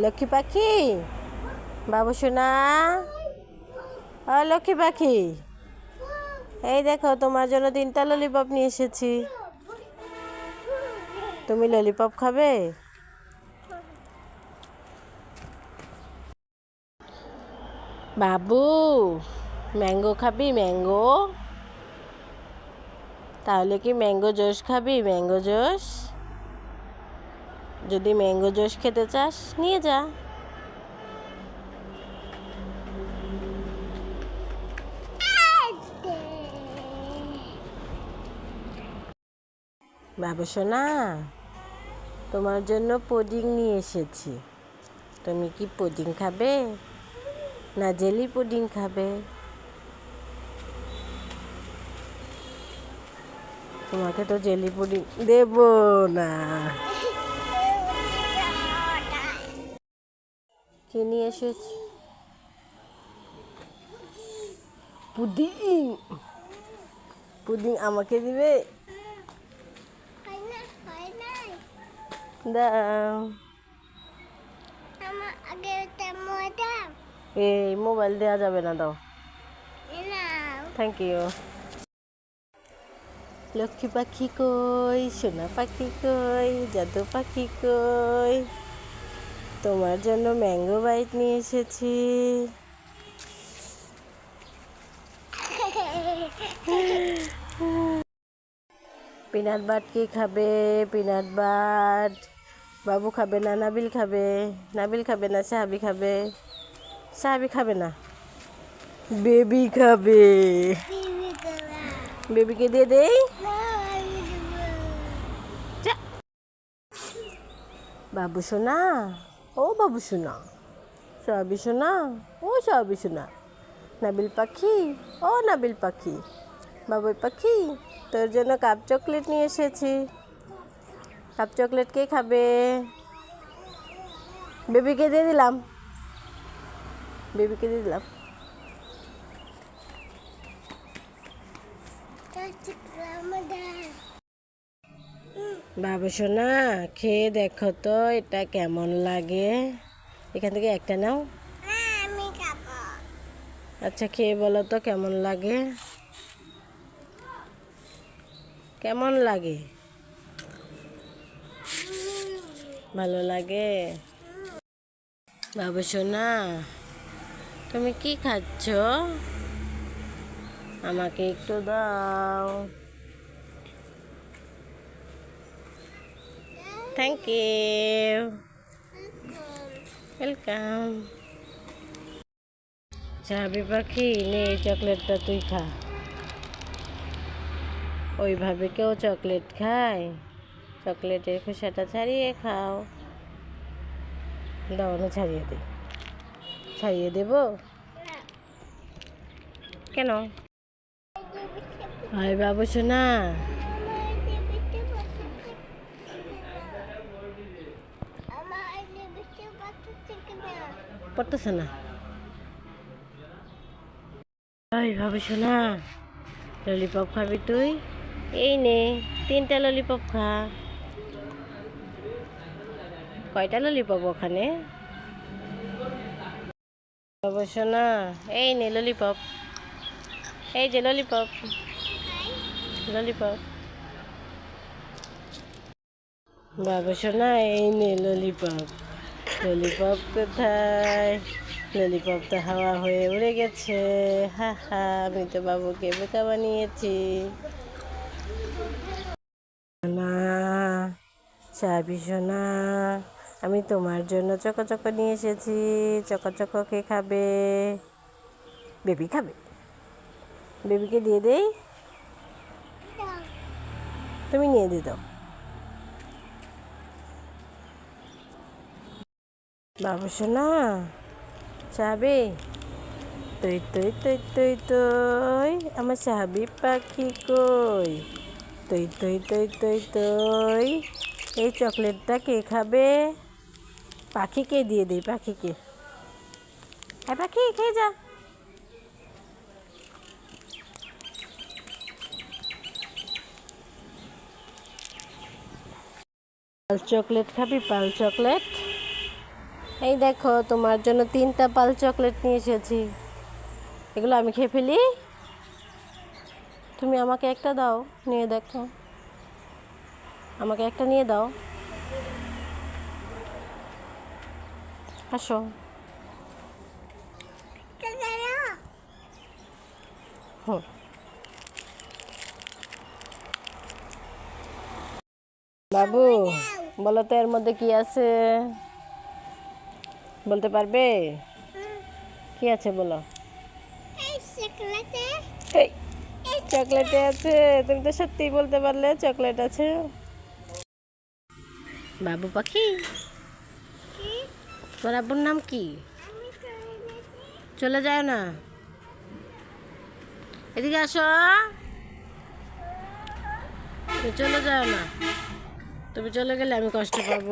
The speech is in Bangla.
লক্ষ্মী পাখি, বাবু সোনা, ও লক্ষ্মী পাখি, এই দেখো তোমার জন্য 3টা ললিপপ নিয়ে এসেছি। তুমি ললিপপ খাবে? বাবু, ম্যাঙ্গো খাবি? ম্যাঙ্গো? তাহলে কি ম্যাঙ্গো জুস খাবি? Mango juice? যদি ম্যাঙ্গো জুস খেতে চাস নিয়ে যা। বাবু সোনা, তোমার জন্য পুডিং নিয়ে এসেছি। তুমি কি পুডিং খাবে না জেলি পুডিং খাবে? তোমাকে তো জেলি পুডিং দেব না। কি নিয়ে এসেছি? পুডিং। পুডিং আমাকে দিবে? দাও। এই মোবাইল দেওয়া যাবে না, দাও। Thank you. লক্ষ্মী পাখি কই, সোনা পাখি কই, জাদু পাখি কই? তোমার জন্য ম্যাঙ্গো বাইট নিয়ে এসেছি। পিনাট বাট কি খাবে? Peanut but. বাবু খাবে না? নাবিল খাবে? নাবিল খাবে না? সাহাবি খাবে? সাহাবি খাবে না? বেবি খাবে। বেবিকে দিয়ে দেই। বাবু সোনা, ও বাবু সোনা, সাহাবি সোনা, ও সাহাবি সোনা, নাবিল পাখি, ও নাবিল পাখি, বাবুই পাখি, তোর জন্য কাপ চকলেট নিয়ে এসেছি। কাপ চকলেট কে খাবে? বেবিকে দিয়ে দিলাম। বেবিকে দিয়ে দিলাম। বাবু সোনা, খেয়ে দেখো তো এটা কেমন লাগে। এখান থেকে একটা নাও। আচ্ছা, খেয়ে বলো তো কেমন লাগে। কেমন লাগে? ভালো লাগে? বাবু সোনা, তুমি কি খাচ্ছ? আমাকে একটু দাও। Thank you. ওয়েলকাম। চাবি পাখি, নে এই চকলেটটা তুই খা। ওইভাবে কেউ চকলেট খায়? চকলেটের খোসাটা ছাড়িয়ে খাও। দাও, আমি ছাড়িয়ে দিই। ছাড়িয়ে দেব? কেন? হয় বাবু সোনা। পড়তেছে না? হয় বাবু সোনা, ললিপপ খাবি তুই? এই নে 3টা ললিপপ খা। কয়টা ললিপপ ওখানে? বাবু সোনা, এই নে ললিপপ। এই যে ললিপপ, ললিপপ। বাবু সোনা, এই নে ললিপপ। ললিপপ কোথায়? ললিপপ তো হাওয়া হয়ে উড়ে গেছে। হা হা, আমি তো বাবুকে বোকা বানিয়েছি। না, চাবি সোনা, আমি তোমার জন্য চকো নিয়ে এসেছি। চকো কে খাবে? বেবি খাবে? বেবিকে দিয়ে দেই। তুমি নিয়ে দিয়ে দাও। বাবু সোনা, চাবি? তুই তুই তুই তুই তুই আমার সাহাবি পাখি কই? তুই তুই তুই তুই তুই এই চকলেটটা কে খাবে? পাখিকে দিয়ে দিই, পাখিকে। হ্যাঁ পাখি, খেয়ে যা। পাল চকলেট খাবি? পাল চকলেট? এই দেখো তোমার জন্য 3টা পাল চকলেট নিয়ে এসেছি। এগুলো আমি খেয়ে ফেলি? তুমি আমাকে একটা দাও, নিয়ে দেখো। আমাকে একটা নিয়ে দাও। আসো। হুম। বাবু, বলো তো এর মধ্যে কি আছে? বলতে পারবে? কি আছে বলো? এই চকলেটে আছে। তুমি তো সত্যিই বলতে পারলে চকলেট আছে। বাবু পাখি, তোর আব্বুর নাম কি? চলে যায় না, এদিকে আসো। তুমি চলে যাও না, তুমি চলে গেলে আমি কষ্ট পাবো।